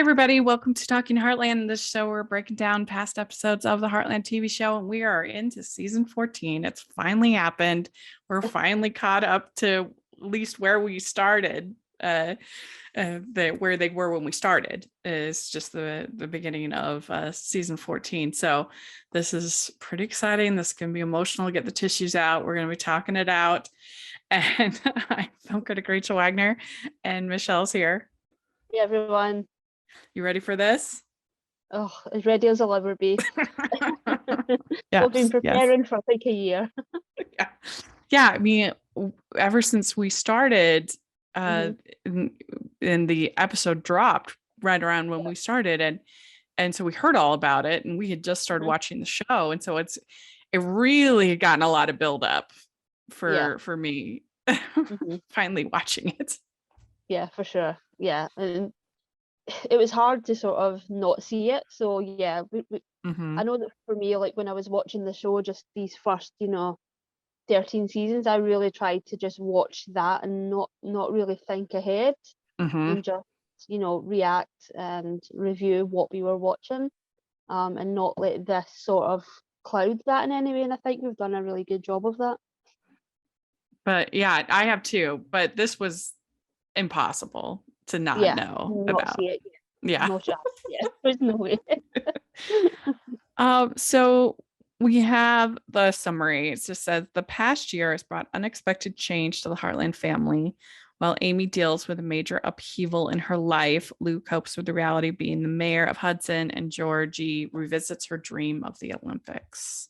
everybody. Welcome to Talking Heartland. This show, we're breaking down past episodes of the Heartland TV show, and we are into season 14. It's finally happened. We're finally caught up to at least where we started, where they were when we started. Is just the beginning of season 14. So this is pretty exciting. This is going to be emotional. Get the tissues out. We're going to be talking it out. And I'm film critic Rachel Wagner, and Michelle's here. Hey everyone. You ready for this? Oh, as ready as I'll ever be. Yes, We've been preparing for like a year. Yeah. I mean, ever since we started, and the episode dropped right around when we started, and so we heard all about it, and we had just started watching the show, and so it really had gotten a lot of build up for me finally watching it. Yeah, for sure. Yeah, and it was hard to sort of not see it. So yeah, I know that for me, like when I was watching the show, just these first, 13 seasons, I really tried to just watch that and not really think ahead and just, react and review what we were watching, and not let this sort of cloud that in any way. And I think we've done a really good job of that. But yeah, I have too. But this was impossible to not know about. See it. Yeah. No chance. Yeah, there's no way. So we have the summary. It just says the past year has brought unexpected change to the Heartland family. While Amy deals with a major upheaval in her life, Lou copes with the reality of being the mayor of Hudson, and Georgie revisits her dream of the Olympics.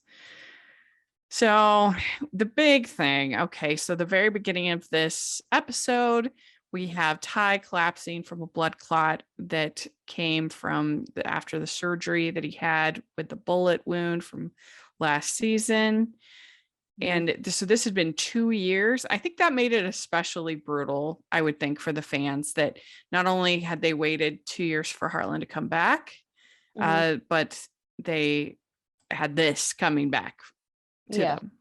So the big thing, okay, so the very beginning of this episode, we have Ty collapsing from a blood clot that came from after the surgery that he had with the bullet wound from last season. And so this had been 2 years. I think that made it especially brutal, I would think, for the fans, that not only had they waited 2 years for Heartland to come back, but they had this coming back to them.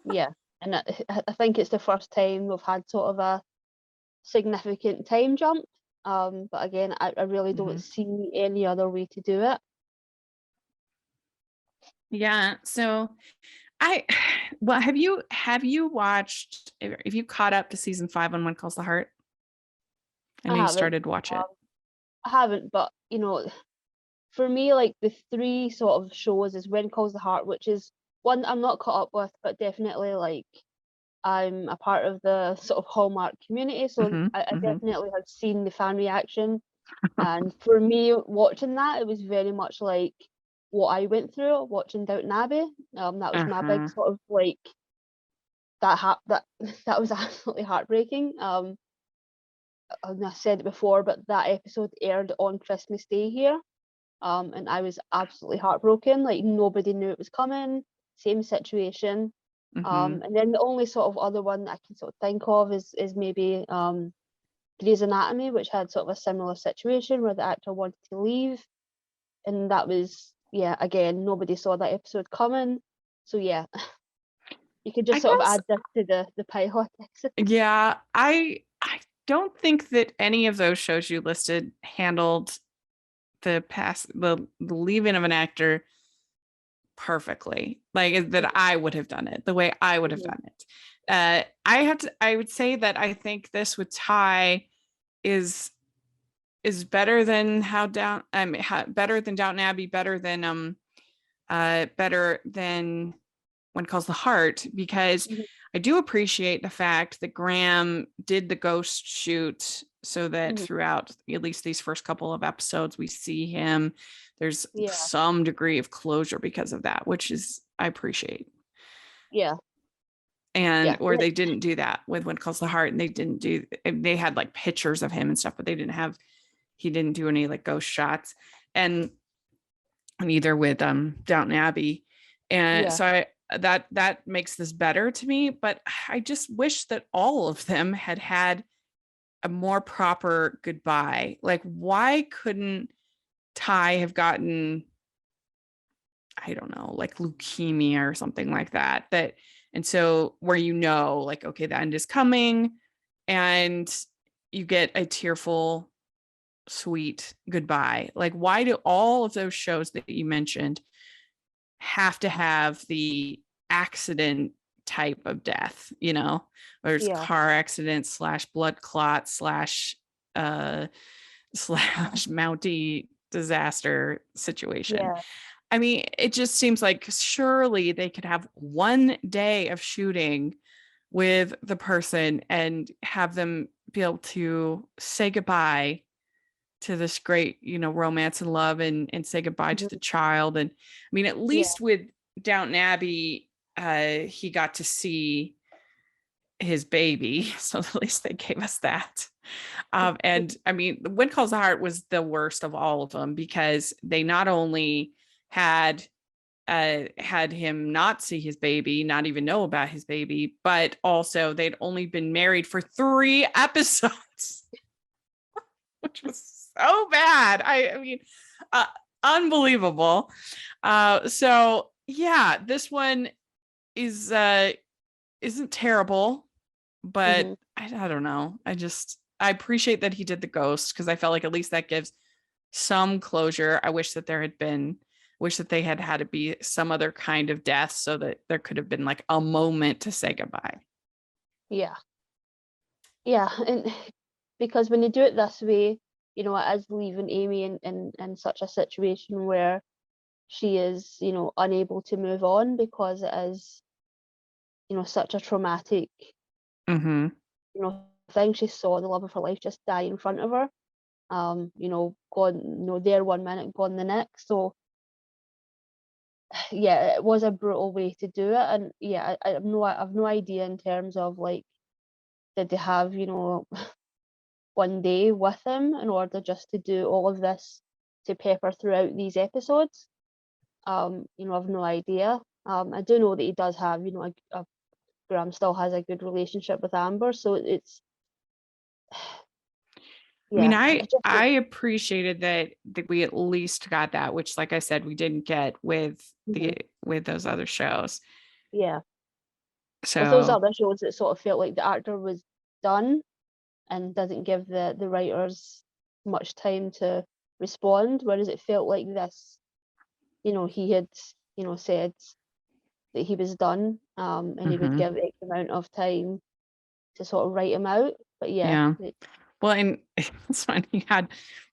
Yeah. And I think it's the first time we've had sort of a significant time jump. But again, I really don't see any other way to do it. Yeah. So have you watched, if you caught up to season 5 on When Calls the Heart? I know you started to watch it. I haven't, but for me, like the 3 sort of shows is When Calls the Heart, which is one I'm not caught up with, but definitely like I'm a part of the sort of Hallmark community, so I definitely have seen the fan reaction. And for me, watching that, it was very much like what I went through watching Downton Abbey. That was my big sort of like that was absolutely heartbreaking. And I said it before, but that episode aired on Christmas Day here, and I was absolutely heartbroken. Like nobody knew it was coming. Same situation. And then the only sort of other one that I can sort of think of is maybe Grey's Anatomy, which had sort of a similar situation where the actor wanted to leave, and that was again, nobody saw that episode coming. So yeah, you could just sort of add this to the pilot. Yeah, I don't think that any of those shows you listed handled the leaving of an actor perfectly, like that I would have done it the way I would have done it. I would say that I think this with Ty is better than better than Downton Abbey, better than When Calls the Heart, because I do appreciate the fact that Graham did the ghost shoot so that throughout at least these first couple of episodes we see him. There's some degree of closure because of that, which is I appreciate. And or they didn't do that with When Calls the Heart, and they had like pictures of him and stuff, but he didn't do any like ghost shots, and neither with Downton Abbey. And so that makes this better to me, but I just wish that all of them had a more proper goodbye. Like, why couldn't Ty have gotten, I don't know, like leukemia or something like that, and so where like, okay, the end is coming, and you get a tearful sweet goodbye. Like, why do all of those shows that you mentioned have to have the accident type of death, whether it's Yeah. car accident slash blood clot slash uh slash mounty disaster situation? Yeah. I mean, it just seems like surely they could have one day of shooting with the person and have them be able to say goodbye to this great, romance and love, and say goodbye to the Mhm. child. And I mean, at Yeah. least with Downton Abbey, he got to see his baby. So at least they gave us that. And I mean, When Calls the Heart was the worst of all of them because they not only had him not see his baby, not even know about his baby, but also they'd only been married for 3 episodes, which was so bad. I mean, uh, unbelievable. So yeah, this one is isn't terrible, but Hmm. I don't know. I appreciate that he did the ghost because I felt like at least that gives some closure. I wish that wish that they had had to be some other kind of death so that there could have been like a moment to say goodbye. Yeah. Yeah. And because when you do it this way, it is leaving Amy in such a situation where she is, unable to move on because it is, such a traumatic, Mm-hmm. thing. She saw the love of her life just die in front of her. Gone, there one minute, gone the next. So yeah, it was a brutal way to do it. And yeah, I've no idea in terms of like, did they have, one day with him in order just to do all of this to pepper throughout these episodes? I've no idea. I do know that he does have, Graham still has a good relationship with Amber, so it's I mean, yeah, I it's just I appreciated that we at least got that, which, like I said, we didn't get mhm, with those other shows. yeah. With those So other shows, it sort of felt like the actor was done and doesn't give the writers much time to respond, whereas it felt like this, he had, said that he was done, and he would mhm, give X amount of time to sort of write him out. But yeah, yeah. Well, and it's funny you had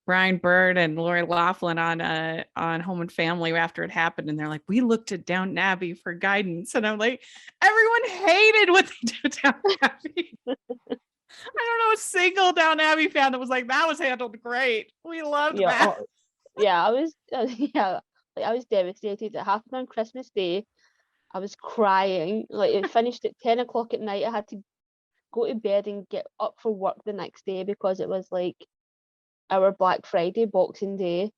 Brian Bird and Lori Laughlin on Home and Family after it happened, and they're like, "We looked at Downton Abbey for guidance," and I'm like, "Everyone hated what they did to Downton Abbey." I don't know a single Downton Abbey fan that was like, "That was handled great. We loved yeah, that." yeah, I was, yeah, like I was devastated. It happened on Christmas Day. I was crying. Like it finished at 10 o'clock at night. I had to go to bed and get up for work the next day because it was like our Black Friday, Boxing Day,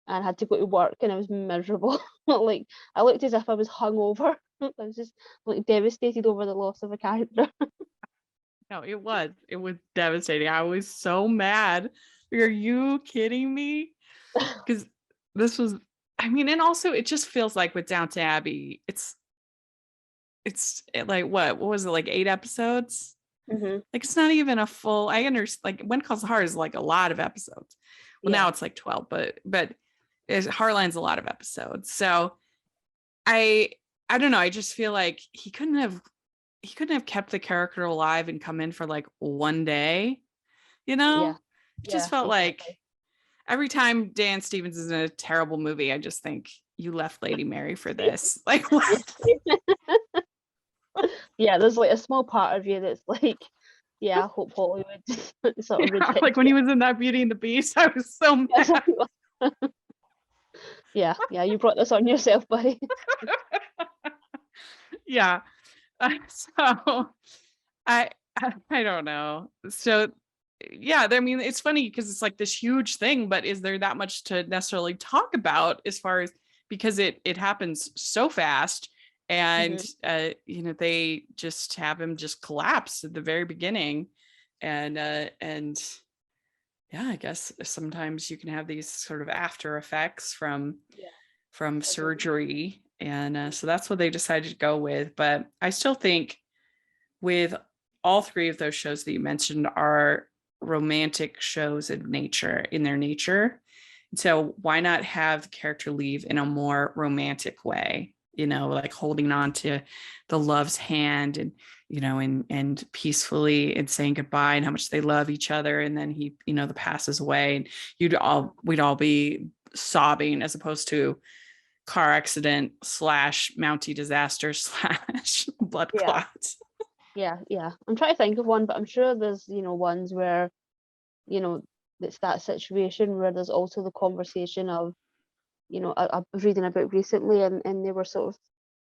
and I had to go to work and I was miserable. Like I looked as if I was hungover. I was just like devastated over the loss of a character. No, it was devastating. I was so mad. Are you kidding me? Because this was, I mean, and also it just feels like with Downton Abbey, like what was it, like 8 episodes? Hmm. Like it's not even a full. I understand. Like When Calls the Heart is like a lot of episodes. Well, now Yeah. it's like 12, but Heartland's a lot of episodes. So I I don't know. I just feel like he couldn't have kept the character alive and come in for like one day. You know, Yeah. it just Yeah. felt like Exactly. every time Dan Stevens is in a terrible movie, I just think you left Lady Mary for this. Like Yeah. what? Yeah. There's like a small part of you that's like, yeah, I hope Hollywood sort of Yeah, like rejects when he it. was in that Beauty and the Beast, I was so mad. Yeah. Yeah. You brought this on yourself, buddy. Yeah. So I, I don't know. So yeah, I mean it's funny because it's like this huge thing, but is there that much to necessarily talk about as far as because it happens so fast and Hmm. they just have him just collapse at the very beginning and yeah, I guess sometimes you can have these sort of after effects Yeah. from Agreed. surgery and so that's what they decided to go with, but I still think with all three of those shows that you mentioned are romantic shows in their nature. So why not have the character leave in a more romantic way, like holding on to the love's hand, and and peacefully, and saying goodbye, and how much they love each other, and then he the passes away, and we'd all be sobbing, as opposed to car accident / Mountie disaster / blood Yeah. clots. Yeah. I'm trying to think of one, but I'm sure there's, ones where, you know, it's that situation where there's also the conversation of, I was reading a book recently, and they were sort of,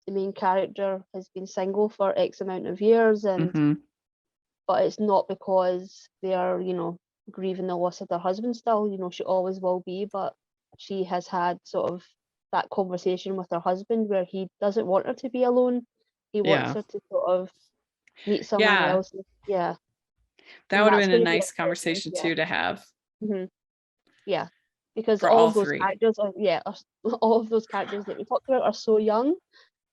the main character has been single for X amount of years, and Mm-hmm. but it's not because they are, grieving the loss of their husband still, she always will be, but she has had sort of that conversation with her husband where he doesn't want her to be alone. He wants Yeah. her to sort of meet someone Yeah. else. Yeah. That And would have that's been a going to be nice interesting. conversation Yeah. too to have hmm Yeah. Because for all all of those three. characters all of those characters that we talked about are so young.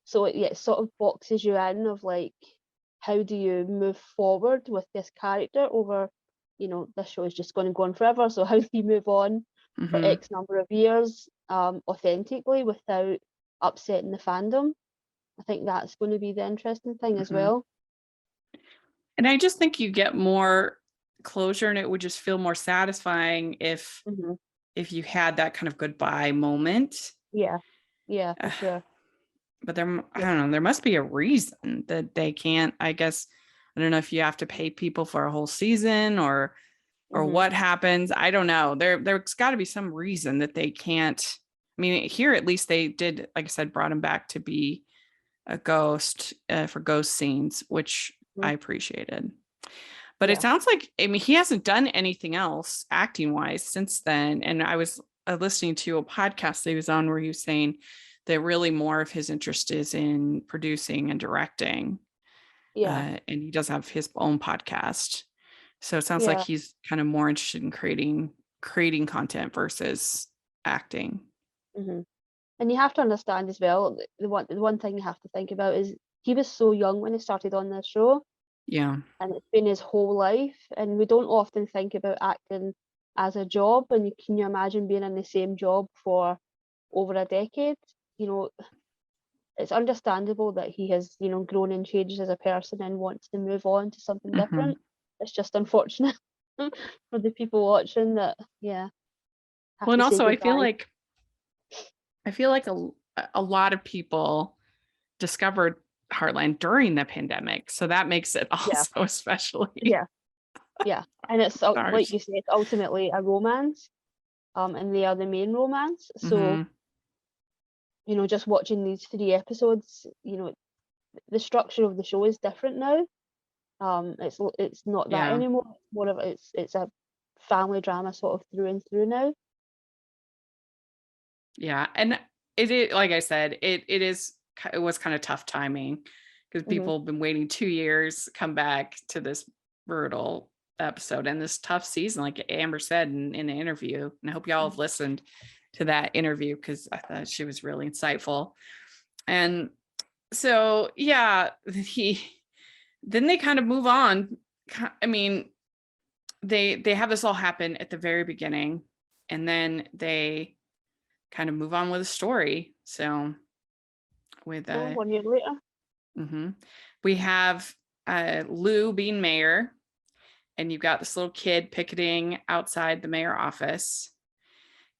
So it sort of boxes you in of like, how do you move forward with this character over, this show is just going to go on forever. So how do you move on for Mm-hmm. X number of years, authentically without upsetting the fandom? I think that's going to be the interesting thing as Mm-hmm. well. And I just think you get more closure, and it would just feel more satisfying if hmm you had that kind of goodbye moment. Yeah, yeah, for sure. But there, I Yeah. don't know, there must be a reason that they can't, I guess. I don't know if you have to pay people for a whole season, or hmm what happens. I don't know. There's got to be some reason that they can't. I mean, here at least they did, like I said, brought him back to be a ghost, for ghost scenes, which hmm I appreciated. But it Yeah. sounds like, I mean, he hasn't done anything else acting wise since then. And I was listening to a podcast that he was on where he was saying that really more of his interest is in producing and directing. Yeah. And he does have his own podcast. So it sounds like Yeah. he's kind of more interested in creating content versus acting. hmm And you have to understand as well, the one thing you have to think about is he was so young when he started on this show, Yeah. and it's been his whole life. And we don't often think about acting as a job. And can you imagine being in the same job for over a decade? You know, it's understandable that he has, grown and changed as a person and wants to move on to something Mm-hmm. different. It's just unfortunate for the people watching that, yeah, have Well, and to say also goodbye. I feel like a lot of people discovered Heartland during the pandemic. So that makes it Yeah, also especially yeah, yeah. And it's hard. like you said, it's ultimately a romance, and they are the main romance. So, Mm-hmm. just watching these 3 episodes, the structure of the show is different now. It's not that Yeah. anymore. It's more of it's a family drama sort of through and through now. Yeah. And like I said, it was kind of tough timing because hmm people have been waiting 2 years to come back to this brutal episode and this tough season, like Amber said in the interview. And I hope y'all have listened to that interview because I thought she was really insightful. And so, yeah, then they kind of move on. I mean, they have this all happen at the very beginning, and then they kind of move on with a story. So with So 1 year later, mm-hmm. We have Lou being mayor, and you've got this little kid picketing outside the mayor office,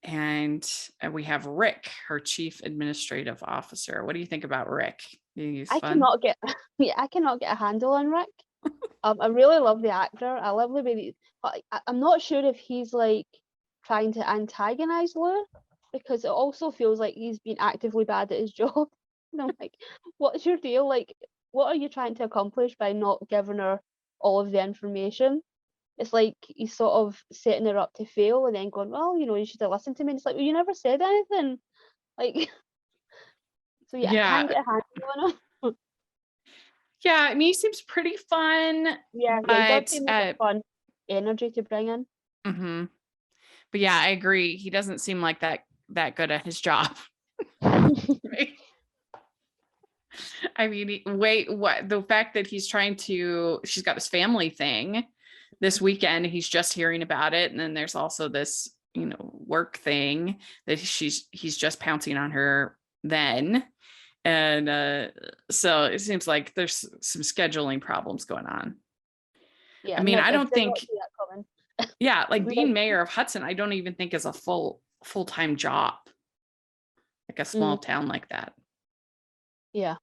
and we have Rick, her chief administrative officer. What do you think about Rick? He's I fun. cannot get yeah, I cannot get a handle on Rick. I really love the actor. I love the way but I'm not sure if he's like trying to antagonize Lou, because it also feels like he's been actively bad at his job. And I'm like, what's your deal? Like, what are you trying to accomplish by not giving her all of the information? It's like he's sort of setting her up to fail and then going, well, you should have listened to me. And it's like, well, you never said anything. Like, so yeah, I Yeah, can't get a handle on him. yeah. I mean, he seems pretty fun, Yeah, he does but seem like a fun energy to bring in. mhm. But yeah, I agree. He doesn't seem like that good at his job. Right? I mean, wait, what? The fact that she's got this family thing this weekend he's just hearing about it, and then there's also this, work thing that he's just pouncing on her then. And so it seems like there's some scheduling problems going on. Yeah, I mean, I I don't did not think, see that coming. yeah, like We being like, mayor of Hudson, I don't even think is a full-time job, like a small mm, town like that. yeah,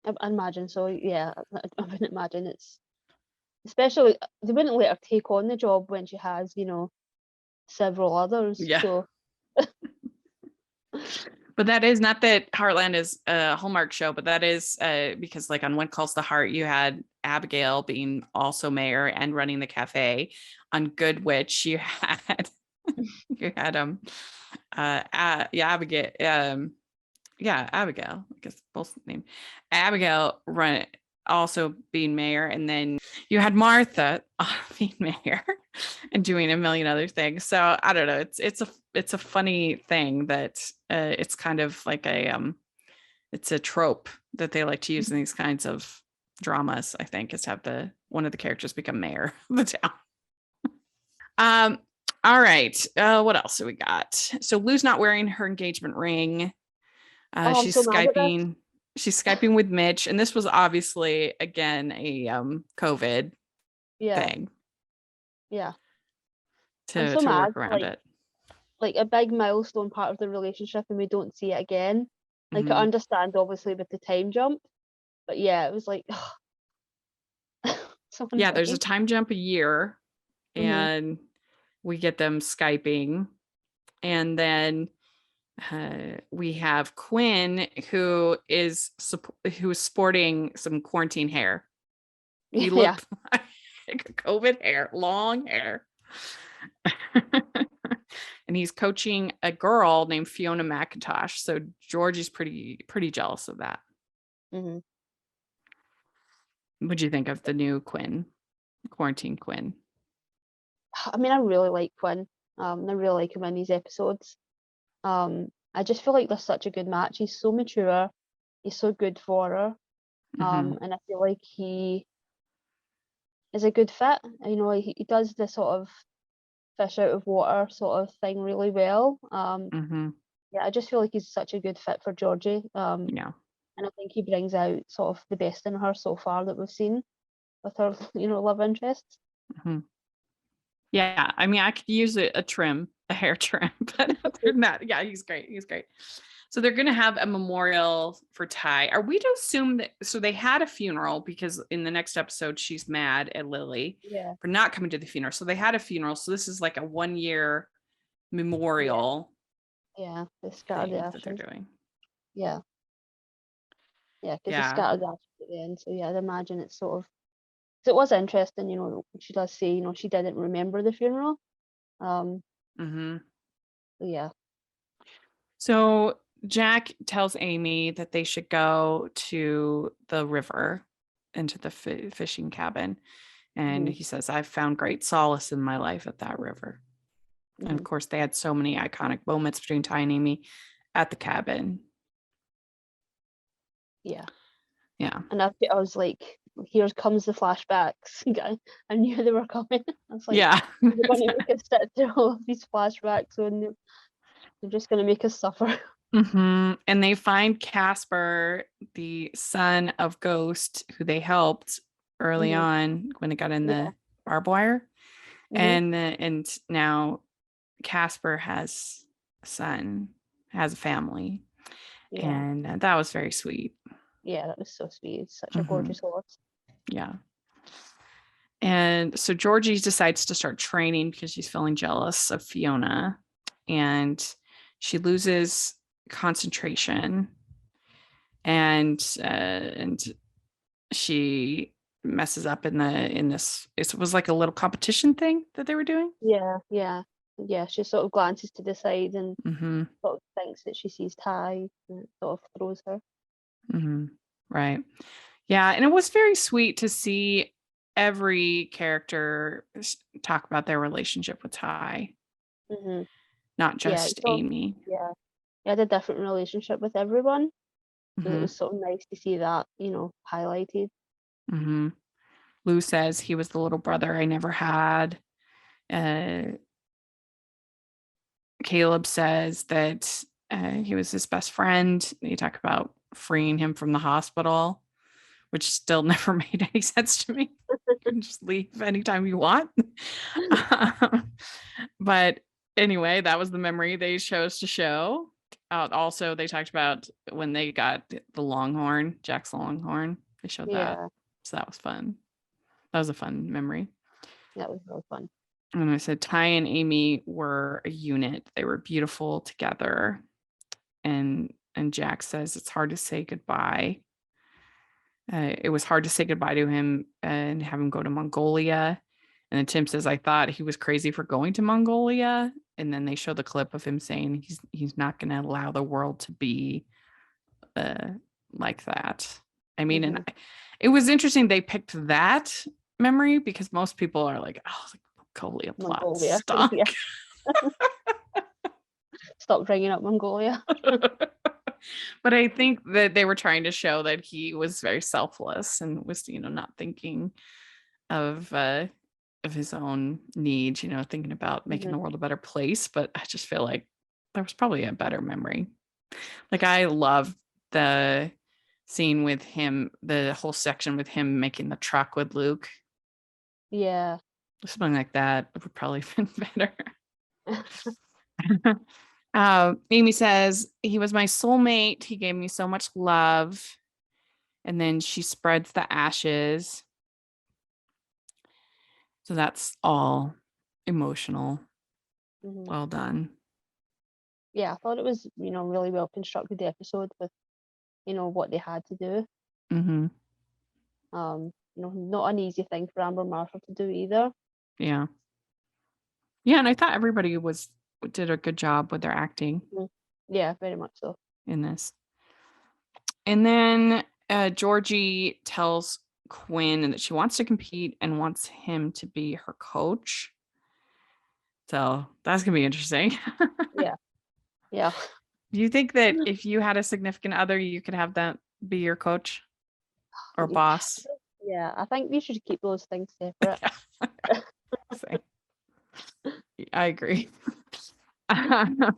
I imagine so. Yeah, I wouldn't imagine it's, especially they wouldn't let her take on the job when she has, several others. Yeah. So But that is not that Heartland is a Hallmark show, but that is because, like, on When Calls the Heart, you had Abigail being also mayor and running the cafe. On Good Witch, you had Abigail, Abigail, I guess both name Abigail run also being mayor, and then you had Martha being mayor and doing a million other things. So I don't know. It's a funny thing that it's kind of like it's a trope that they like to use in these kinds of dramas. I think is to have one of the characters become mayor of the town. All right. What else do we got? So Lou's not wearing her engagement ring. oh, I'm She's so mad at this. Skyping with Mitch, and this was obviously again a COVID Yeah, thing yeah. I'm so to mad. work around it. Like a big milestone part of the relationship, and we don't see it again. Like I Mhm. understand, obviously, with the time jump, but yeah, it was like so Yeah, there's a annoying. time jump a year, Hmm. and we get them Skyping, and then we have Quinn who is sporting some quarantine hair. He Yeah, looked like COVID hair, long hair. And he's coaching a girl named Fiona McIntosh. So Georgie's pretty jealous of that. hmm. What'd you think of the new quarantine Quinn? I mean, I really like Quinn. I really like him in these episodes. I just feel like they're such a good match. He's so mature. He's so good for her. Mm-hmm. And I feel like he is a good fit. He does the sort of fish out of water sort of thing really well. Mm-hmm. Yeah, I just feel like he's such a good fit for Georgie. Yeah. And I think he brings out sort of the best in her so far that we've seen with her, love interests. Mm-hmm. Yeah. I mean, I could use a hair trim, but other than that, yeah, he's great. He's great. So they're going to have a memorial for Ty. Are we to assume that? So they had a funeral because in the next episode, she's mad at Lily Yeah, for not coming to the funeral. So they had a funeral. So this is like a 1-year yeah, memorial yeah. They scattered the thing that they're ashes. doing. Yeah, yeah, because they Yeah. scattered the ashes at the end. So yeah, I'd imagine it's sort of. So it was interesting, she does say, she didn't remember the funeral. Um, Mm-hmm. yeah. So Jack tells Amy that they should go to the river into the fishing cabin. And Hmm. he says, I've found great solace in my life at that river. And of Hmm. course, they had so many iconic moments between Ty and Amy at the cabin. Yeah. Yeah. And I was like, here comes the flashbacks. I knew they were coming. I was like, Yeah. they're going to make us sit through all of these flashbacks, and they're just going to make us suffer. Mm-hmm. And they find Casper, the son of Ghost, who they helped early Hmm. on when it got in Yeah. the barbed wire. Hmm. And now Casper has a son, has a family. Yeah. And that was very sweet. Yeah, that was so sweet. It's such a Mm-hmm. gorgeous horse. Yeah. And so Georgie decides to start training because she's feeling jealous of Fiona, and she loses concentration, and she messes up in this. It was like a little competition thing that they were doing. Yeah, yeah. Yeah, she sort of glances to the side and Mm-hmm. sort of thinks that she sees Ty, and it sort of throws her. Mm-hmm. Right. Yeah, and it was very sweet to see every character talk about their relationship with Ty, Hmm. not Yeah, just so Amy. yeah, he had a different relationship with everyone, and it Mm-hmm. was sort of nice to see that, highlighted. Mm-hmm. Lou says he was the little brother I never had. Caleb says that he was his best friend. They talk about freeing him from the hospital, which still never made any sense to me. You can just leave anytime you want. But anyway, that was the memory they chose to show. Also, they talked about when they got the Longhorn, Jack's Longhorn. They showed that. So that was fun. That was a fun memory. That was really fun. And I said Ty and Amy were a unit. They were beautiful together. And Jack says it's hard to say goodbye. It was hard to say goodbye to him and have him go to Mongolia. And then Tim says, I thought he was crazy for going to Mongolia. And then they show the clip of him saying he's not going to allow the world to be like that. I mean, and it was interesting they picked that memory because most people are like, oh, Mongolia plot stuck. Yeah. Stop bringing up Mongolia. But I think that they were trying to show that he was very selfless and was, not thinking of his own needs, thinking about making the world a better place. But I just feel like there was probably a better memory. Like I love the scene with him, the whole section with him making the truck with Luke. Yeah. Something like that would probably have been better. Amy says, he was my soulmate. He gave me so much love. And then she spreads the ashes. So that's all emotional. Well done. Yeah, I thought it was, really well constructed episode with, what they had to do. Not an easy thing for Amber Marshall to do either. Yeah. Yeah, and I thought everybody did a good job with their acting. Yeah, very much so. In this. And then Georgie tells Quinn that she wants to compete and wants him to be her coach. So that's going to be interesting. Yeah. Do you think that if you had a significant other, you could have that be your coach or boss? Yeah, I think you should keep those things separate. I agree. And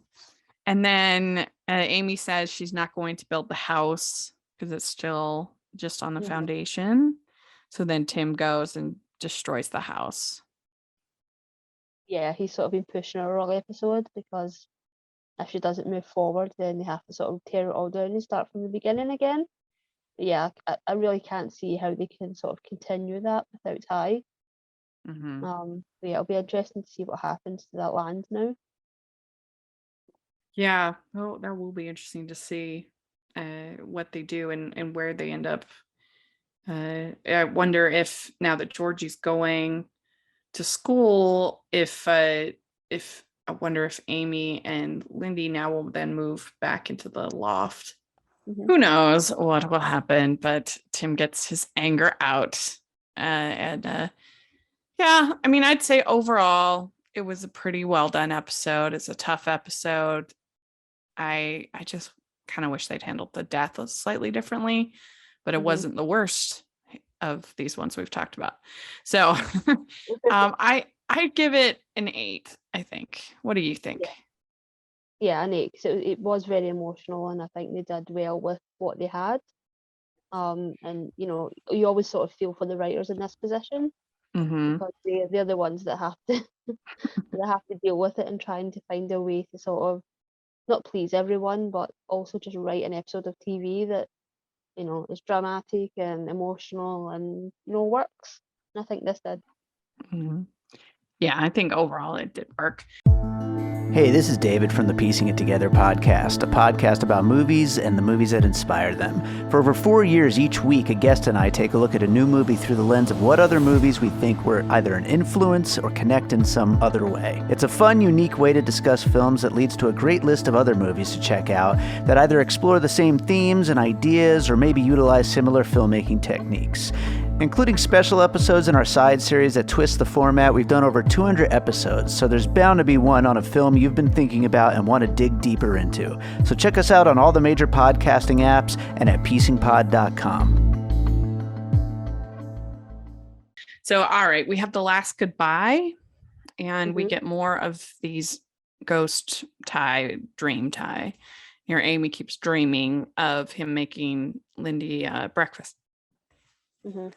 then Amy says she's not going to build the house because it's still just on the foundation. So then Tim goes and destroys the house. Yeah, he's sort of been pushing her all episode because if she doesn't move forward, then they have to sort of tear it all down and start from the beginning again. But yeah, I really can't see how they can sort of continue that without Ty. Yeah, it'll be interesting to see what happens to that land now. Yeah, that will be interesting to see what they do and where they end up. I wonder if now that Georgie's going to school, if I wonder if Amy and Lindy now will then move back into the loft. Who knows what will happen, but Tim gets his anger out. Yeah, I mean, I'd say overall, it was a pretty well done episode. It's a tough episode. I just kind of wish they'd handled the death slightly differently, but it wasn't the worst of these ones we've talked about. So I'd give it an 8, I think. What do you think? Yeah, an 8. So it was very emotional, and I think they did well with what they had. And you always sort of feel for the writers in this position because they're the ones that have to deal with it and trying to find a way to sort of not please everyone, but also just write an episode of TV that is dramatic and emotional and works. And I think this did. Yeah, I think overall it did work. Hey, this is David from the Piecing It Together podcast, a podcast about movies and the movies that inspire them. For over 4 years, each week, a guest and I take a look at a new movie through the lens of what other movies we think were either an influence or connect in some other way. It's a fun, unique way to discuss films that leads to a great list of other movies to check out that either explore the same themes and ideas or maybe utilize similar filmmaking techniques. Including special episodes in our side series that twist the format, we've done over 200 episodes, so there's bound to be one on a film you've been thinking about and want to dig deeper into. So check us out on all the major podcasting apps and at piecingpod.com. So, all right, we have the last goodbye, and we Mhm. get more of these ghost dream tie. Here, Amy keeps dreaming of him making Lindy breakfast, Mhm.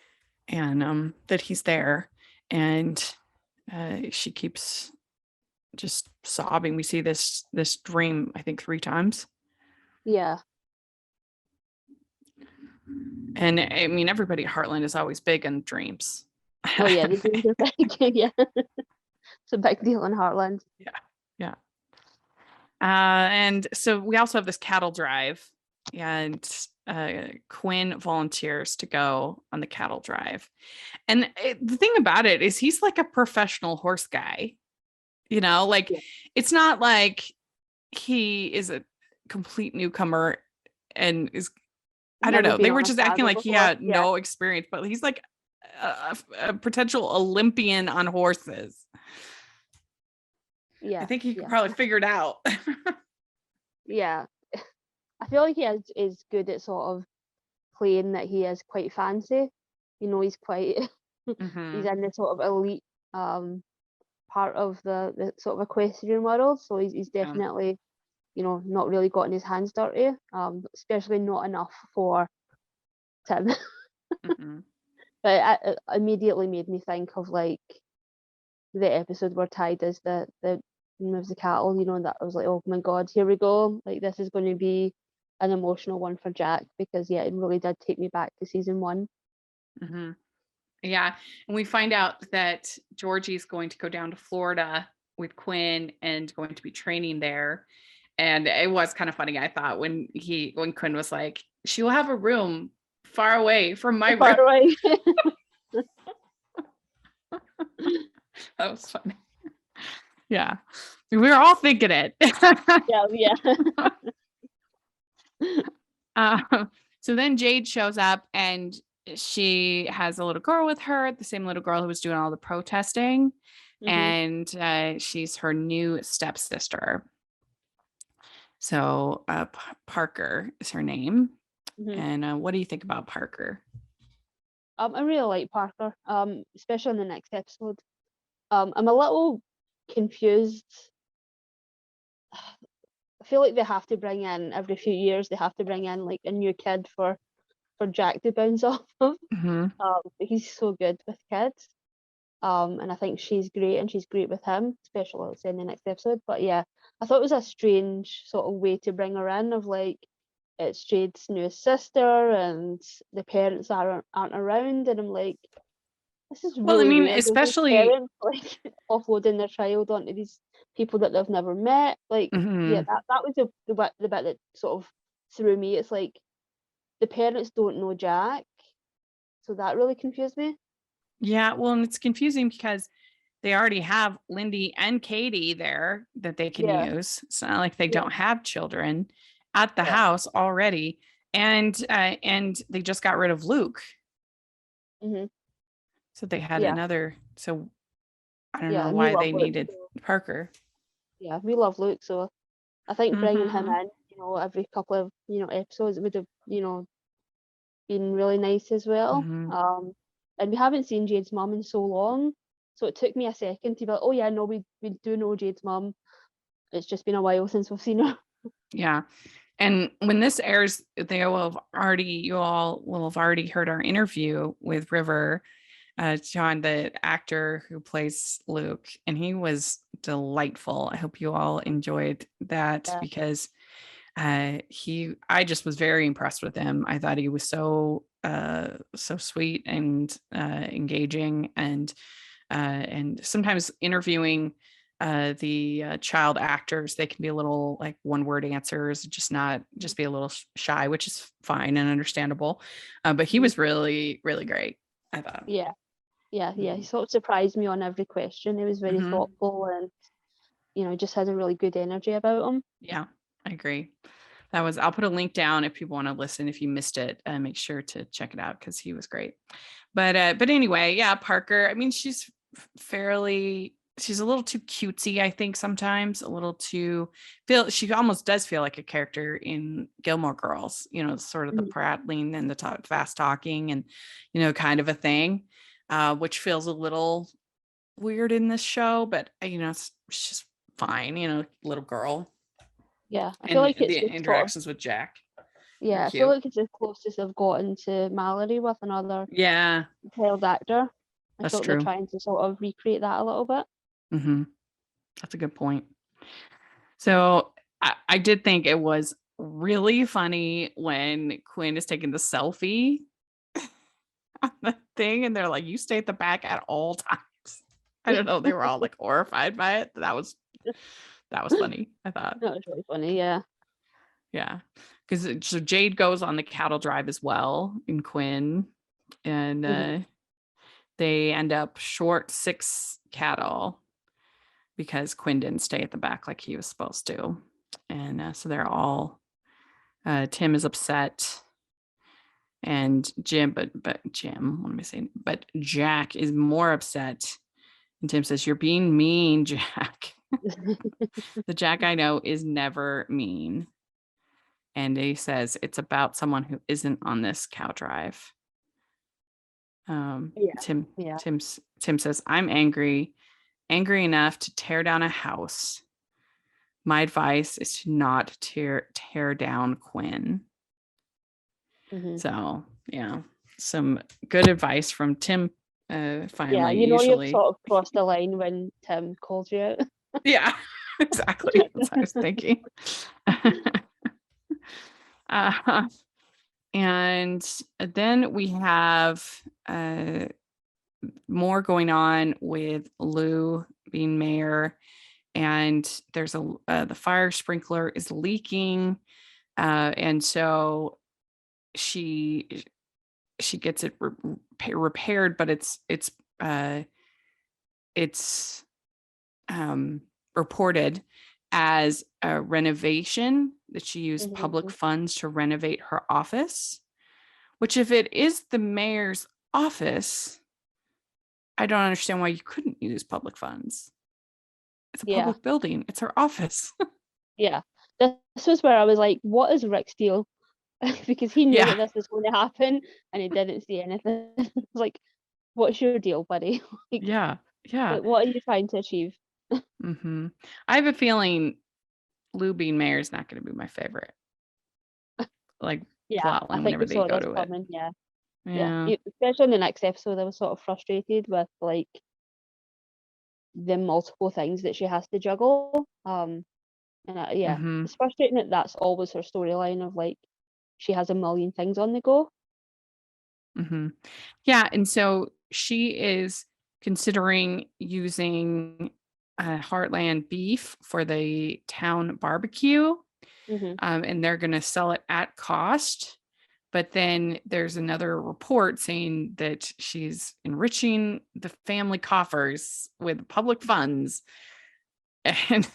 and that he's there, and she keeps just sobbing. We see this dream, I think, 3 times, Yeah. and I mean, everybody at Heartland is always big on dreams. Oh yeah, the dreams are big. Yeah, it's a big deal in Heartland. Yeah, yeah. And so we also have this cattle drive, and Quinn volunteers to go on the cattle drive. And the thing about it is he's like a professional horse guy, like Yeah. it's not like he is a complete newcomer and is, I don't Never know. been They were on a just acting saddle like he before. had Yeah. no experience, but he's like a potential Olympian on horses. Yeah. I think he could Yeah. probably figure it out. Yeah. I feel like he is good at sort of playing that he is quite fancy. He's quite he's in the sort of elite part of the sort of equestrian world. So he's Yeah. definitely, not really gotten his hands dirty. Especially not enough for Tim. Mhm. But it immediately made me think of like the episode where Ty does the moves the cattle, and that I was like, oh my god, here we go. Like this is going to be an emotional one for Jack, because yeah, it really did take me back to season 1. Mhm. Yeah. And we find out that Georgie's going to go down to Florida with Quinn and going to be training there. And it was kind of funny, I thought, when Quinn was like, she will have a room far away from my Far room. away. That was funny. Yeah. We were all thinking it. Yeah. So then Jade shows up, and she has a little girl with her, the same little girl who was doing all the protesting. Mhm. And she's her new stepsister. So Parker is her name. Mhm. And what do you think about Parker? I really like Parker. Especially in the next episode. I'm a little confused. I feel like they have to bring in every few years. They have to bring in like a new kid for Jack to bounce off of. Mm-hmm. He's so good with kids. And I think she's great, and she's great with him, especially I'll say in the next episode. But yeah, I thought it was a strange sort of way to bring her in, of like it's Jade's newest sister and the parents aren't around, and I'm like, this is Well, I really mean, weird. There's these especially, parents like offloading their child onto these people that they've never met. Like, yeah, mhm. that was the bit that sort of threw me. It's like the parents don't know Jack, so that really confused me. Yeah, well, and it's confusing because they already have Lindy and Katie there that they can Yeah, use. It's not like they yeah, don't have children at the yeah. house already. And they just got rid of Luke. Hmm. So they had Yeah, another. So I don't yeah, know and we why love they Luke. needed So, Parker. yeah, we love Luke. So I think bringing him Mm-hmm. in, every couple of episodes would have been really nice as well. Mm-hmm. And we haven't seen Jade's mum in so long, so it took me a second to be like, oh yeah, no, we do know Jade's mum. It's just been a while since we've seen her. Yeah. And when this airs, you all will have already heard our interview with River, John, the actor who plays Luke, and he was delightful. I hope you all enjoyed that, Yeah. because I just was very impressed with him. I thought he was so sweet and engaging, and sometimes interviewing the child actors, they can be a little like one word answers, just be a little shy, which is fine and understandable. But he Mhm. was really, really great, I thought. Yeah, yeah. He sort of surprised me on every question. He was very Mm-hmm. thoughtful, and just had a really good energy about him. Yeah, I agree. I'll put a link down if people want to listen. If you missed it, make sure to check it out, because he was great. But anyway, yeah, Parker. I mean, she's a little too cutesy, I think, sometimes a little too she almost does feel like a character in Gilmore Girls, sort of the Mhm. prattling and the fast talking and, kind of a thing. which feels a little weird in this show, but it's just fine, little girl. Yeah, I feel And like it's the just sort of, interactions with Jack are yeah, I feel cute. like it's the closest I've gotten to Mallory with another Yeah, child actor. I that's feel like they're true. trying to sort of recreate that a little bit. That's a good point. So I did think it was really funny when Quinn is taking the selfie on the thing, and they're like, "You stay at the back at all times." I don't know. They were all like horrified by it. That was funny, I thought. That was really funny, yeah. Yeah, because so Jade goes on the cattle drive as well in Quinn, and Mhm. they end up short 6 cattle because Quinn didn't stay at the back like he was supposed to, and so they're all. Tim is upset, and Jim, what am I saying? But Jack is more upset, and Tim says, "You're being mean, Jack." The Jack I know is never mean. And he says it's about someone who isn't on this cow drive. Yeah, Tim yeah. Tim says, "I'm angry enough to tear down a house. My advice is to not tear down Quinn." Mhm. So yeah, some good advice from Tim. Yeah, Finally, you've usually, sort of crossed the line when Tim calls you out. yeah, exactly. That's what I was thinking. uh, and then we have more going on with Lou being mayor, and there's the fire sprinkler is leaking, and so she gets it repaired, but it's reported as a renovation, that she used public Mhm. funds to renovate her office, which, if it is the mayor's office, I don't understand why you couldn't use public funds. It's a Yeah, public building. It's her office. yeah. This was where I was like, what is Rick's deal? Because he knew Yeah. that this was going to happen and he didn't see anything. It's like, what's your deal, buddy? Like, Yeah. Yeah. what are you trying to achieve? I have a feeling Lou being mayor is not going to be my favorite, like, Yeah, plot I line think whenever we they saw go this to it. coming. Yeah, yeah. Yeah. Especially in the next episode, I was sort of frustrated with like the multiple things that she has to juggle. And yeah, hmm it's frustrating that that's always her storyline of like she has a million things on the go. hmm Yeah. And so she is considering using Heartland beef for the town barbecue, Hmm. and they're going to sell it at cost. But then there's another report saying that she's enriching the family coffers with public funds. And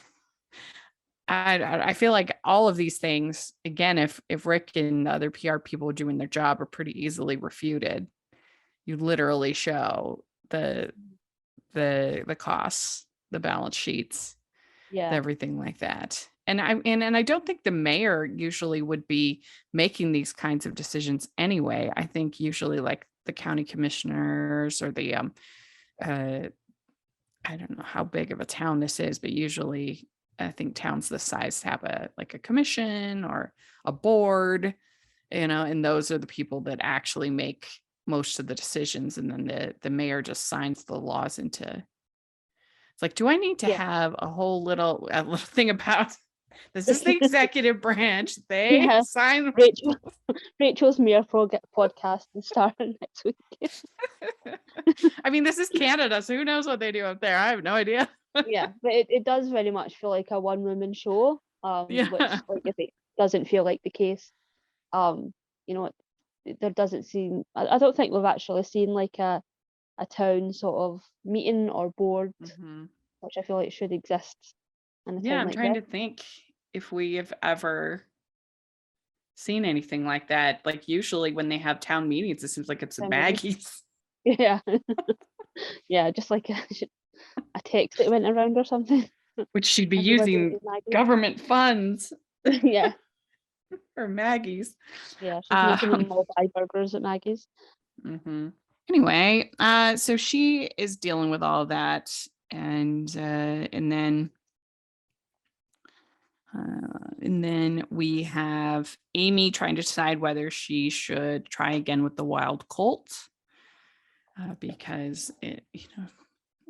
I feel like all of these things, again, if Rick and the other PR people doing their job, are pretty easily refuted. You literally show the costs, the balance sheets, Yeah. everything like that. And I don't think the mayor usually would be making these kinds of decisions anyway. I think usually, like, the county commissioners or the uh I don't know how big of a town this is, but usually I think towns this size have a commission or a board, and those are the people that actually make most of the decisions, and then the mayor just signs the laws into. It's like, do I need to Yeah. have a little thing about this is the executive branch? They Yeah. sign. Rachel, Rachel's Mayor podcast is starting next week. I mean, this is Canada, so who knows what they do up there? I have no idea. Yeah, but it does very much feel like a one-woman show, which, Yeah. like I say, doesn't feel like the case. Um, there doesn't seem. I don't think we've actually seen like a town sort of meeting or board, hmm which I feel like should exist in a Yeah, town I'm like trying this. to think if we have ever seen anything like that. Like, usually when they have town meetings, it seems like it's a Town meeting. baggies, Yeah, yeah, just like a text that went around or something. which she'd be Everybody using is Maggie. government funds Yeah, for Maggie's. yeah, she's making them Um, all buy burgers at Maggie's. hmm Anyway, so she is dealing with all of that, and then we have Amy trying to decide whether she should try again with the wild colt, because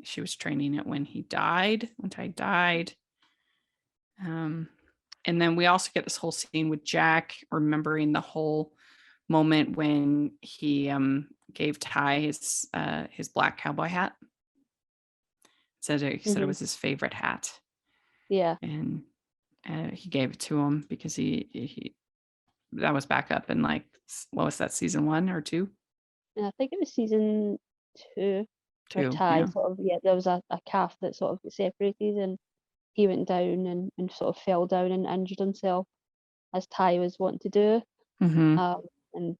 she was training it when Ty died. And then we also get this whole scene with Jack remembering the whole moment when he gave Ty his black cowboy hat. He said it was his favorite hat. Yeah. And he gave it to him because he that was back up in, like, what was that, season 1 or 2? Yeah, I think it was season 2. Two, Ty, yeah. sort of, there was a calf that sort of got separated, and he went down and sort of fell down and injured himself, as Ty was wanting to do. Mm-hmm. And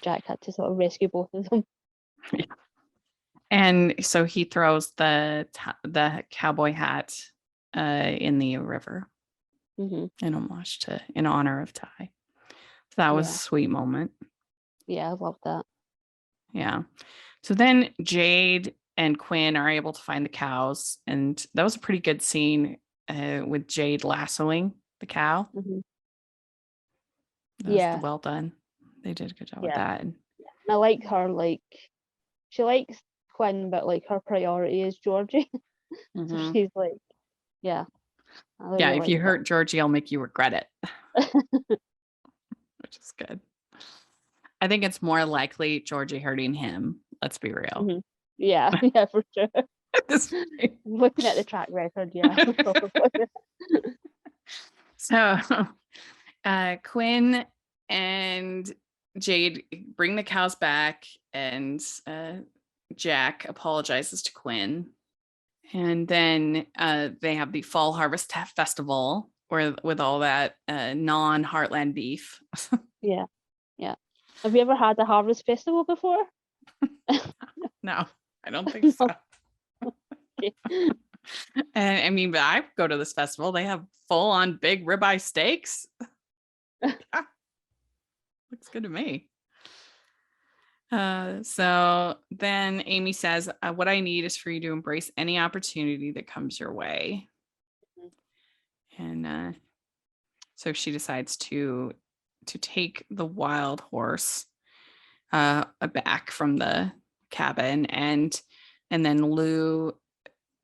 Jack had to sort of rescue both of them. Yeah. And so he throws the cowboy hat in the river in honor of Ty. So that was a sweet moment. Yeah, I love that. Yeah. So then Jade and Quinn are able to find the cows, and that was a pretty good scene with Jade lassoing the cow. Mm-hmm. That was well done. They did a good job with that. And I like her, like, she likes Quinn, but like her priority is Georgie. So she's like, if you hurt Georgie, I'll make you regret it. Which is good. I think it's more likely Georgie hurting him. Let's be real. Mm-hmm. Yeah, for sure. Looking at the track record, So Quinn and Jade bring the cows back, and Jack apologizes to Quinn. And then they have the Fall Harvest Festival with all that non-Heartland beef. Yeah. Have you ever had a harvest festival before? No, I don't think so. Okay. And I mean, but I go to this festival. They have full-on big ribeye steaks. Looks good to me. So then Amy says, what I need is for you to embrace any opportunity that comes your way. And so she decides to take the wild horse back from the cabin, and then Lou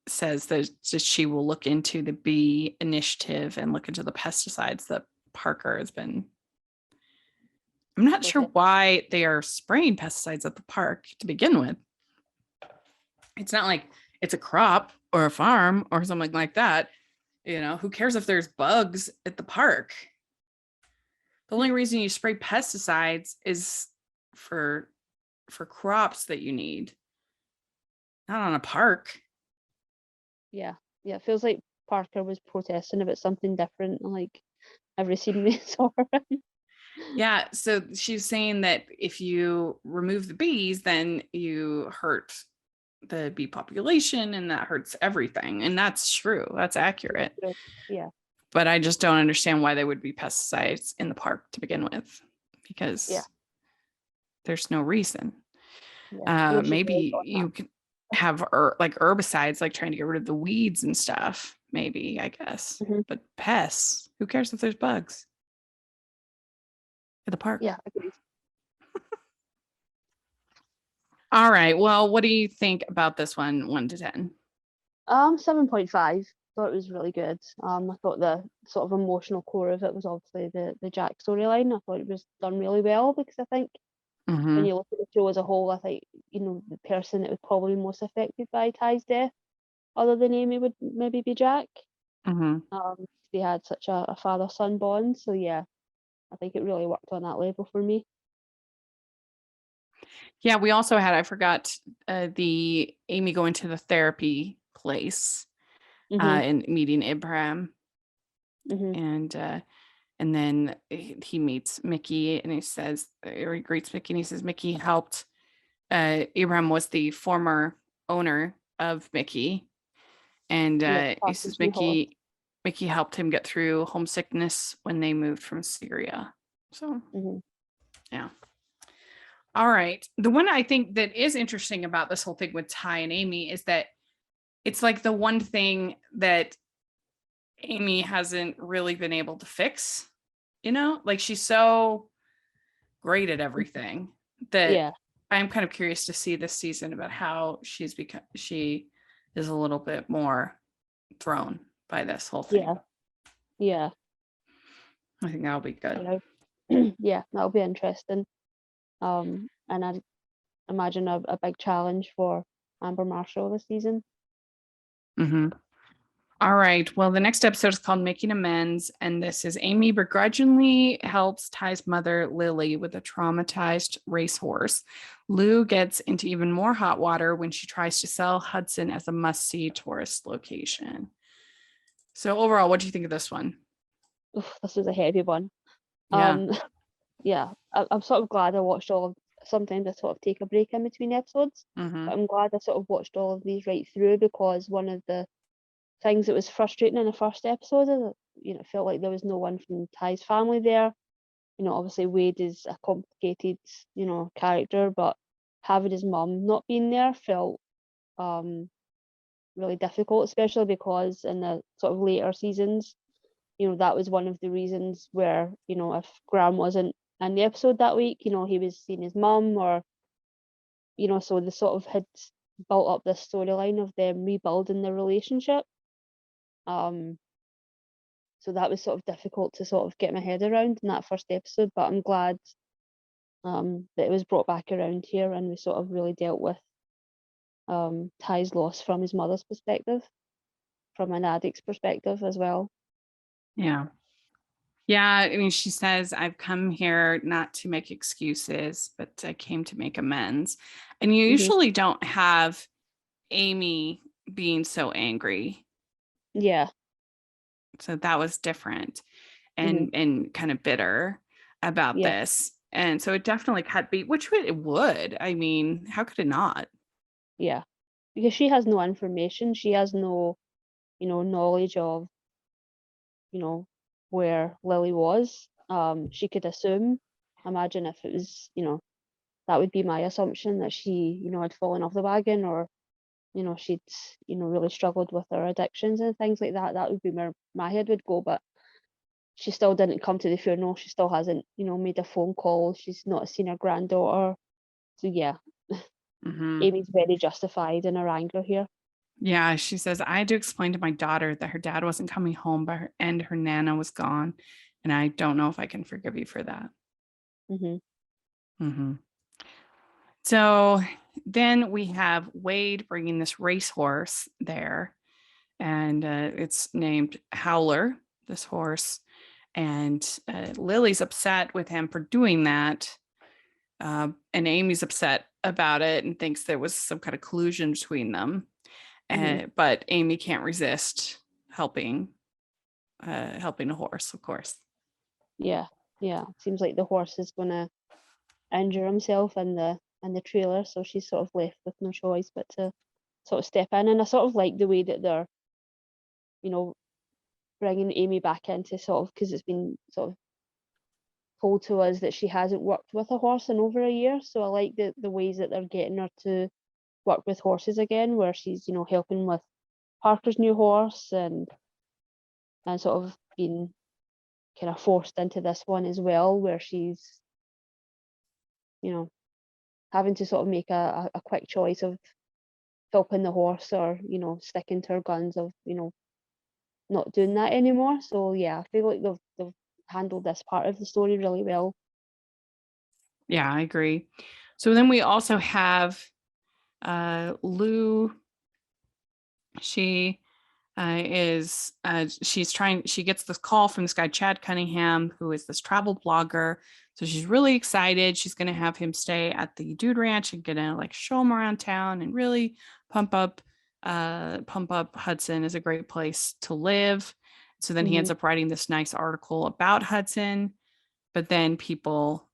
says that she will look into the bee initiative and look into the pesticides that Parker has been. I'm not sure why they are spraying pesticides at the park to begin with. It's not like it's a crop or a farm or something like that. Who cares if there's bugs at the park? The only reason you spray pesticides is for crops that you need, not on a park. Yeah, it feels like Parker was protesting about something different, like every scene we saw her in. Yeah, so she's saying that if you remove the bees, then you hurt the bee population, and that hurts everything. And that's true. That's accurate. Yeah. But I just don't understand why there would be pesticides in the park to begin with, because there's no reason. Maybe you can have like herbicides, like trying to get rid of the weeds and stuff, maybe, I guess. But pests, who cares if there's bugs at the park? Yeah, agreed. All right, well, what do you think about this one, 1 to 10? 7.5. Thought it was really good. I thought the sort of emotional core of it was obviously the Jack storyline. I thought it was done really well, because I think when you look at the show as a whole, I think the person that was probably most affected by Ty's death, other than Amy, would maybe be Jack. They had such a father-son bond, so yeah, I think it really worked on that level for me. Yeah, we also had, I forgot, the Amy going to the therapy place and meeting Abraham. And then he meets Mickey, and he says, or he greets Mickey, and he says Mickey helped. Abraham was the former owner of Mickey, and he says Mickey helped him get through homesickness when they moved from Syria. So yeah. All right. The one I think that is interesting about this whole thing with Ty and Amy is that it's like the one thing that Amy hasn't really been able to fix, like she's so great at everything that Yeah. I'm kind of curious to see this season about how she is a little bit more thrown by this whole thing. Yeah. Yeah. I think that'll be good. Yeah, that'll be interesting. And I imagine a big challenge for Amber Marshall this season. Mm-hmm. All right. Well, the next episode is called Making Amends. And this is Amy begrudgingly helps Ty's mother, Lily, with a traumatized racehorse. Lou gets into even more hot water when she tries to sell Hudson as a must-see tourist location. So overall, what do you think of this one? Oof, this was a heavy one. Yeah. Yeah, I'm sort of glad I watched all of. Sometimes I sort of take a break in between episodes, Mm-hmm. but I'm glad I sort of watched all of these right through, because one of the things that was frustrating in the first episode is that, it felt like there was no one from Ty's family there. Obviously Wade is a complicated, character, but having his mum not being there felt really difficult, especially because in the sort of later seasons, that was one of the reasons where, if Graham wasn't in the episode that week, he was seeing his mum, or, so they sort of had built up this storyline of them rebuilding their relationship. So that was sort of difficult to sort of get my head around in that first episode, but I'm glad that it was brought back around here, and we sort of really dealt with Ty's loss from his mother's perspective, from an addict's perspective as well. Yeah. Yeah. I mean, she says, I've come here not to make excuses, but I came to make amends. And you usually don't have Amy being so angry. Yeah. So that was different and kind of bitter about Yeah. this. And so it definitely cut beat, which it would. I mean, how could it not? Yeah. Because she has no information. She has no, knowledge of, where Lily was. She could assume, imagine if it was, that would be my assumption, that she, had fallen off the wagon, or, she'd, really struggled with her addictions and things like that. That would be where my head would go. But she still didn't come to the funeral. She still hasn't, made a phone call. She's not seen her granddaughter. So yeah, Amy's very justified in her anger here. Yeah, she says, I had to explain to my daughter that her dad wasn't coming home, and her nana was gone. And I don't know if I can forgive you for that. So then we have Wade bringing this racehorse there, and it's named Howler, this horse. And Lily's upset with him for doing that. And Amy's upset about it and thinks there was some kind of collusion between them. But Amy can't resist helping a horse, of course. Yeah. Seems like the horse is gonna injure himself in the trailer, so she's sort of left with no choice but to sort of step in. And I sort of like the way that they're, bringing Amy back into sort of, because it's been sort of told to us that she hasn't worked with a horse in over a year. So I like the ways that they're getting her to work with horses again, where she's, helping with Parker's new horse, and sort of being kind of forced into this one as well, where she's, having to sort of make a quick choice of helping the horse, or, sticking to her guns of, not doing that anymore. So yeah, I feel like they've handled this part of the story really well. Yeah, I agree. So then we also have Lou. She she gets this call from this guy, Chad Cunningham, who is this travel blogger. So she's really excited. She's going to have him stay at the Dude Ranch and gonna like show him around town and really pump up Hudson is a great place to live. So then he ends up writing this nice article about Hudson, but then people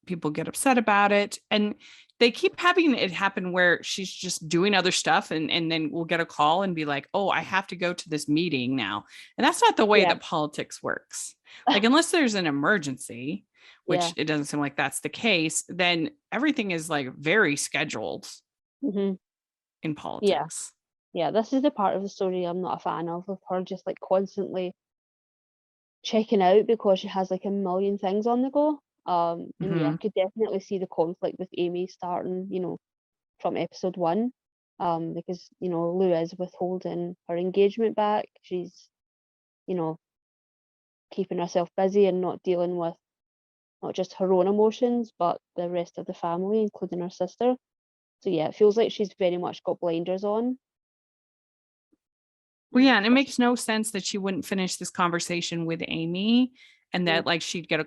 people get upset about it. And they keep having it happen where she's just doing other stuff and then we'll get a call and be like, oh, I have to go to this meeting now. And that's not the way that politics works. Like, unless there's an emergency, which it doesn't seem like that's the case, then everything is like very scheduled in politics. Yeah, this is the part of the story I'm not a fan of her just like constantly checking out because she has like a million things on the go. And I could definitely see the conflict with Amy starting, from episode 1. Because, Lou is withholding her engagement back. She's, keeping herself busy and not dealing with not just her own emotions, but the rest of the family, including her sister. So yeah, it feels like she's very much got blinders on. Well, yeah, and it makes no sense that she wouldn't finish this conversation with Amy and that like she gets a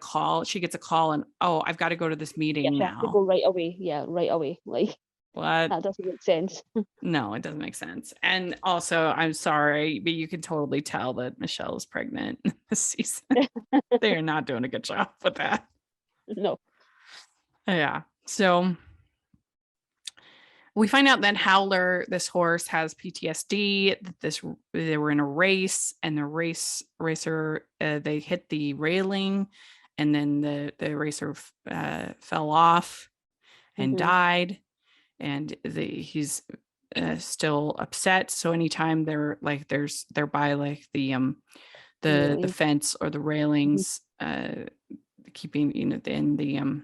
call and, oh, I've got to go to this meeting now. Have to go right away. Yeah, right away. Like, what? That doesn't make sense. No, it doesn't make sense. And also, I'm sorry, but you can totally tell that Michelle is pregnant this season. They are not doing a good job with that. No. Yeah. So we find out that Howler, this horse, has PTSD. That they were in a race, and the racer they hit the railing, and then the racer fell off and died. And he's still upset. So anytime they're by like the fence or the railings, keeping in the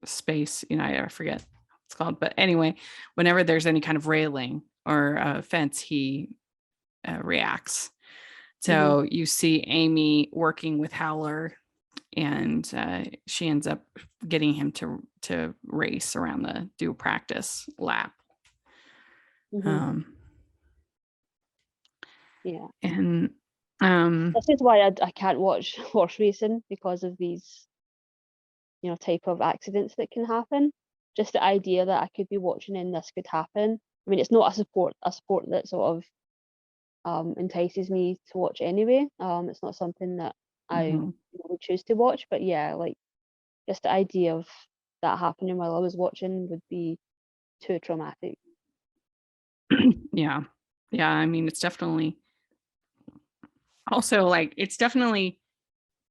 space, I forget what it's called, but anyway, whenever there's any kind of railing or fence, he reacts. So you see Amy working with Howler, and she ends up getting him to race around do a practice lap. Yeah. And this is why I can't watch horse racing, because of these type of accidents that can happen. Just the idea that I could be watching and this could happen. I mean, it's not a sport that sort of entices me to watch anyway. It's not something that I would choose to watch, but yeah, like just the idea of that happening while I was watching would be too traumatic. Yeah. I mean, it's definitely also it's definitely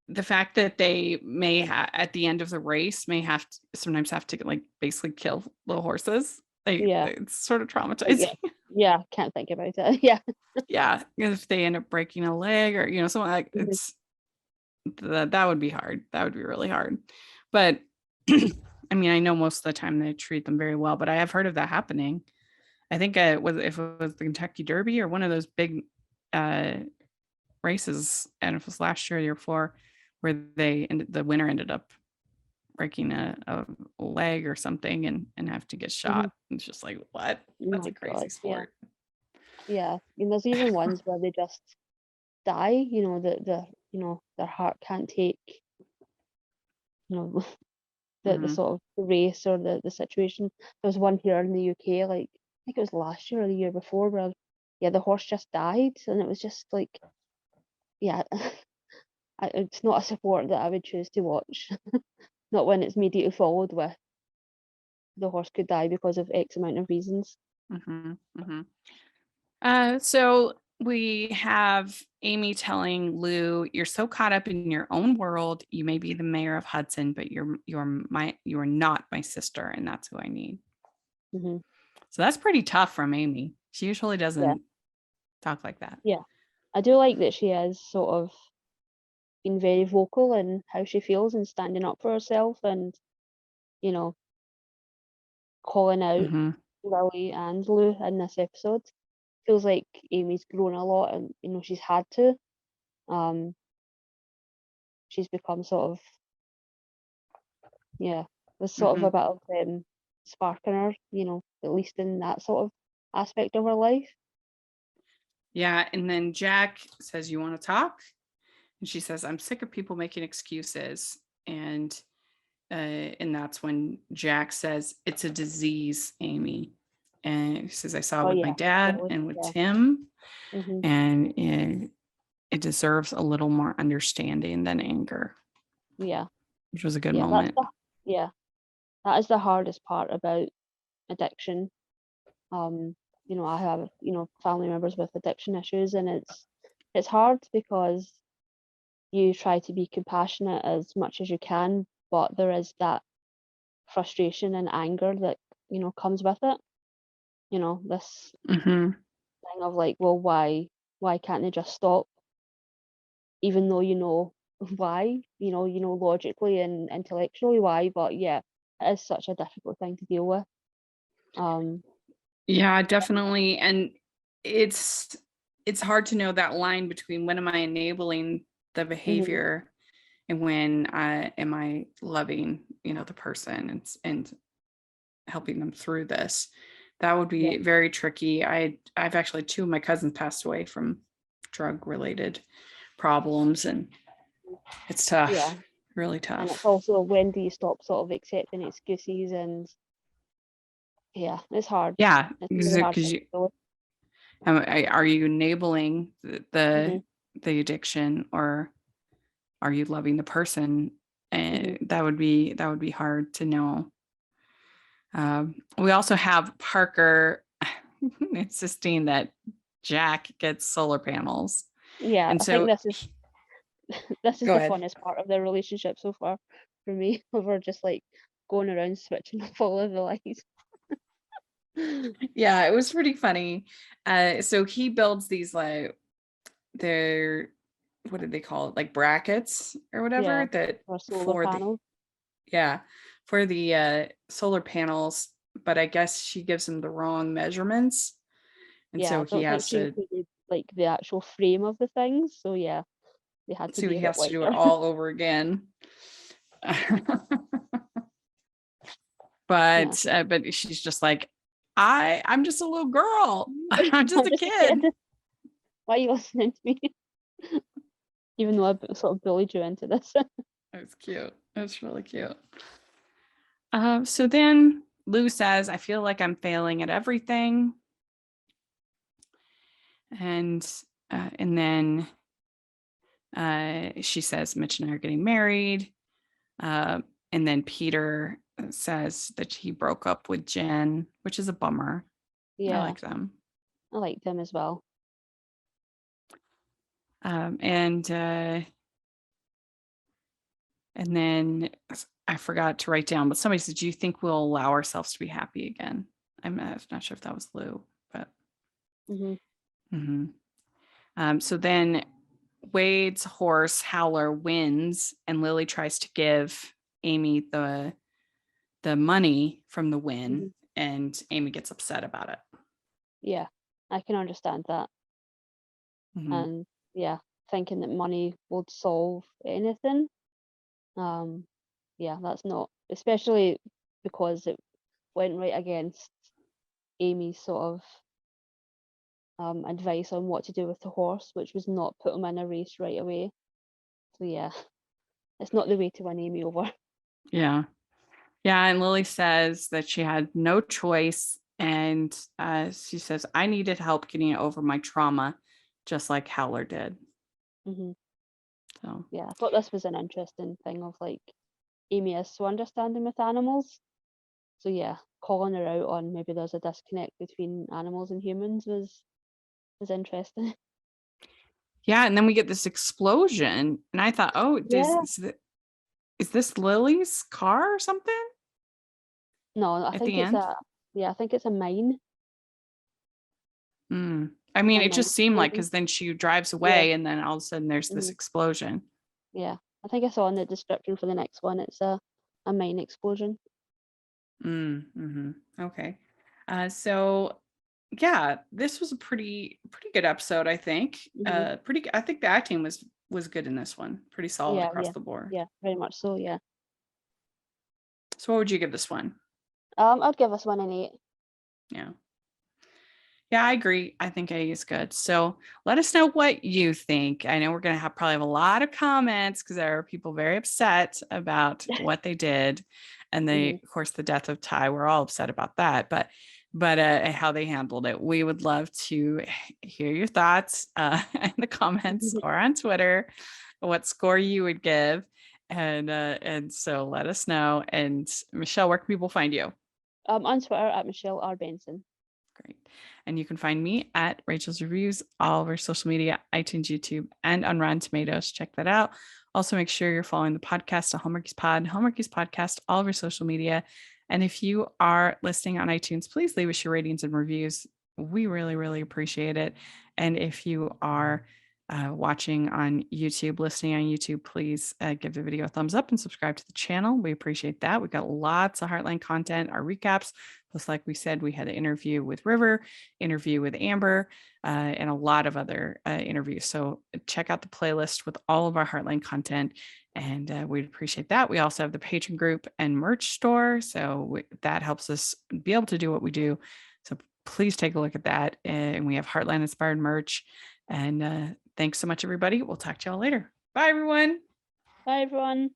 the fact that they may at the end of the race may sometimes have to like basically kill little horses. It's sort of traumatizing. Yeah, can't think about it. Yeah. Yeah, if they end up breaking a leg or something like it's that would be hard. That would be really hard. But I mean, I know most of the time they treat them very well, but I have heard of that happening. I think if it was the Kentucky Derby or one of those big races, and if it was last year or the year before, where the winner ended up breaking a leg or something and have to get shot. It's just like, what? That's a crazy sport. Yeah. And there's even ones where they just die, their heart can't take, the sort of the race or the situation. There was one here in the UK, like I think it was last year or the year before, where the horse just died, and it was just like, it's not a sport that I would choose to watch. Not when it's immediately followed with the horse could die because of X amount of reasons. So we have Amy telling Lou, "You're so caught up in your own world. You may be the mayor of Hudson, but you are not my sister, and that's who I need." So that's pretty tough from Amy. She usually doesn't talk like that. Yeah, I do like that she is sort of being very vocal in how she feels and standing up for herself, and calling out Lily and Lou in this episode. Feels like Amy's grown a lot, and she's had to. She's become sort of there's sort of a bit of spark in her, at least in that sort of aspect of her life. Yeah, and then Jack says, "You want to talk?" And she says, "I'm sick of people making excuses." And that's when Jack says, "It's a disease, Amy." And he says, "I saw it with my dad and with Tim, and it deserves a little more understanding than anger." Yeah, which was a good moment. Yeah, that is the hardest part about addiction. I have, family members with addiction issues, and it's hard because you try to be compassionate as much as you can, but there is that frustration and anger that, comes with it. This Mm-hmm. thing of like, well, why can't they just stop? Even though you know why, logically and intellectually why, but yeah, it is such a difficult thing to deal with. Um, Yeah, definitely. And it's hard to know that line between when am I enabling the mhm, behavior and when am I loving, the person and helping them through this. That would yeah, be very tricky. I've actually, two of my cousins passed away from drug related problems, and it's yeah, tough, really and it's tough. also when do you stop sort of accepting excuses, and yeah, it's hard. Yeah, It's a really hard because thing to deal with. are you enabling Mhm, the addiction, or are you loving the person? mhm. And that would be hard to know. We also have Parker insisting that Jack gets solar panels, Yeah, and I think so this is go the ahead. funnest part of their relationship so far for me. We're just like going around switching off all of the lights. Yeah, it was pretty funny. So he builds these, like, they're, what did they call it, like brackets or Yeah, whatever, that or solar for the, panels. yeah, for the solar panels, but I guess she gives him the wrong measurements, and Yeah, so I don't think she included like the actual frame of the things. So yeah, they had to be a he bit has to do it wider. all over again. Yeah. But she's just like, I'm just a little girl. I'm just I'm a just a kid. kid. Why are you listening to me? Even though sort of bullied you into this. It's cute. It's really cute. So then Lou says, I feel like I'm failing at everything. And then she says Mitch and I are getting married. Uh, and then Peter says that he broke up with Jen, which is a bummer. I Yeah, like them. I liked him as well. And then I forgot to write down, but somebody said, do you think we'll allow ourselves to be happy again? I'm not sure if that was Lou, but Hmm. mhm. So then Wade's horse Howler wins, and Lily tries to give Amy the money from the win, Hmm. and Amy gets upset about it. Yeah, I can understand that. Mhm. And yeah, thinking that money would solve anything. Um, yeah, that's not, especially because it went right against Amy's sort of advice on what to do with the horse, which was not put him in a race right away. So yeah, it's not the way to win Amy over. Yeah. Yeah. And Lily says that she had no choice. And she says, I needed help getting over my trauma, just like Howler did. Hmm. So, Yeah, I thought this was an interesting thing of like Amy is so understanding with animals. So yeah, calling her out on maybe there's a disconnect between animals and humans was interesting. yeah. And then we get this explosion. And I thought, oh, Yeah. is this Lily's car or something No, at the end? I think it's a mine. I mean, A it mine just seemed like, explosion. because then she drives Yeah. away and then all of a sudden there's this Hmm. explosion. Yeah. I think I saw in the description for the next one it's a mine explosion. Okay. So yeah, this was a pretty good episode, I think. Hmm. I think the acting was good in this one. Pretty solid Yeah, across yeah. the board. Yeah, very much so, yeah. So what would you give this one? I'd give this one an 8. Yeah. Yeah, I agree. I think A is good. So let us know what you think. I know we're going to probably have a lot of comments because there are people very upset about what they did. And Hmm. of course, the death of Ty, we're all upset about that, but how they handled it. We would love to hear your thoughts in the comments or on Twitter, what score you would give. And so let us know. And Michelle, where can people find you? On Twitter at Michelle R. Benson. Great. And you can find me at Rachel's Reviews, all over social media, iTunes, YouTube, and on Rotten Tomatoes. Check that out. Also, make sure you're following the podcast, Hallmarkies Podcast, all over social media. And if you are listening on iTunes, please leave us your ratings and reviews. We really, really appreciate it. And if you are watching on YouTube, listening on YouTube, please give the video a thumbs up and subscribe to the channel. We appreciate that. We've got lots of Heartland content, our recaps. Plus, like we said, we had an interview with River, interview with Amber, and a lot of other interviews. So check out the playlist with all of our Heartland content, and we'd appreciate that. We also have the Patron group and merch store, so that helps us be able to do what we do. So please take a look at that. And we have Heartland inspired merch. And thanks so much, everybody. We'll talk to y'all later. Bye, everyone. Bye, everyone.